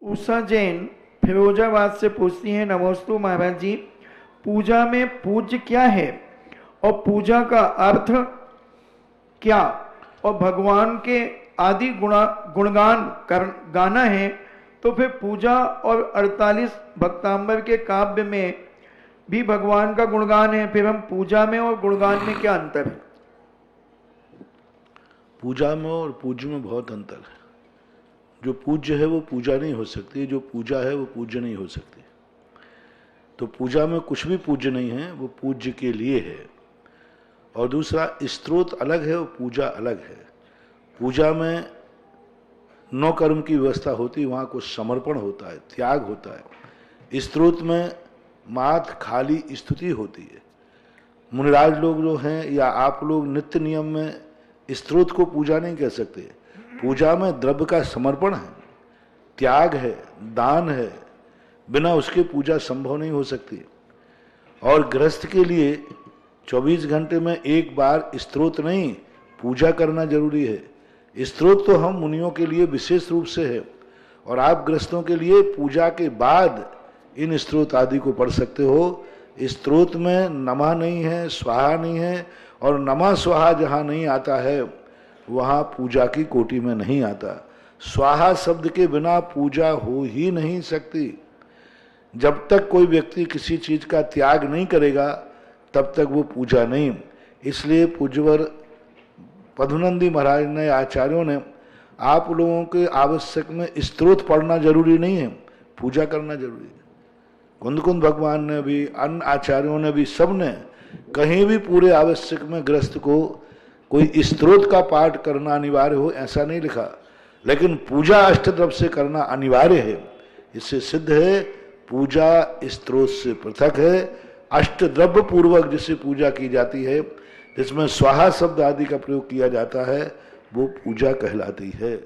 उषा जैन फिरोजाबाद से पूछती हैं, नमोस्तु महाराज जी, पूजा में पूज्य क्या है और पूजा का अर्थ क्या, और भगवान के आदि गुणगान गाना है तो फिर पूजा और 48 भक्तांबर के काव्य में भी भगवान का गुणगान है, फिर हम पूजा में और गुणगान में क्या अंतर है? पूजा में और पूज्य में बहुत अंतर है। जो पूज्य है वो पूजा नहीं हो सकती, जो पूजा है वो पूज्य नहीं हो सकती। तो पूजा में कुछ भी पूज्य नहीं है, वो पूज्य के लिए है। और दूसरा, स्त्रोत अलग है और पूजा अलग है। पूजा में 9 कर्म की व्यवस्था होती है, वहाँ कुछ समर्पण होता है, त्याग होता है। स्त्रोत में मात्र खाली स्तुति होती है। मुनिराज लोग जो हैं या आप लोग नित्य नियम में स्त्रोत को पूजा नहीं कह सकते। पूजा में द्रव्य का समर्पण है, त्याग है, दान है, बिना उसके पूजा संभव नहीं हो सकती। और गृहस्थ के लिए 24 घंटे में एक बार स्त्रोत नहीं, पूजा करना जरूरी है। स्त्रोत तो हम मुनियों के लिए विशेष रूप से है, और आप गृहस्थों के लिए पूजा के बाद इन स्त्रोत आदि को पढ़ सकते हो। स्त्रोत में नमः नहीं है, स्वाहा नहीं है, और नमः स्वाहा जहाँ नहीं आता है वहाँ पूजा की कोटि में नहीं आता। स्वाहा शब्द के बिना पूजा हो ही नहीं सकती। जब तक कोई व्यक्ति किसी चीज का त्याग नहीं करेगा तब तक वो पूजा नहीं। इसलिए पूज्यवर पद्मनंदी महाराज ने, आचार्यों ने, आप लोगों के आवश्यक में स्त्रोत पढ़ना जरूरी नहीं है, पूजा करना जरूरी है। कुंद भगवान ने भी, अन्य आचार्यों ने भी, सब ने कहीं भी पूरे आवश्यक में गृहस्थ को कोई स्त्रोत का पाठ करना अनिवार्य हो ऐसा नहीं लिखा, लेकिन पूजा अष्टद्रव्य से करना अनिवार्य है। इससे सिद्ध है पूजा स्त्रोत से पृथक है। अष्टद्रव्य पूर्वक जिससे पूजा की जाती है, जिसमें स्वाहा शब्द आदि का प्रयोग किया जाता है, वो पूजा कहलाती है।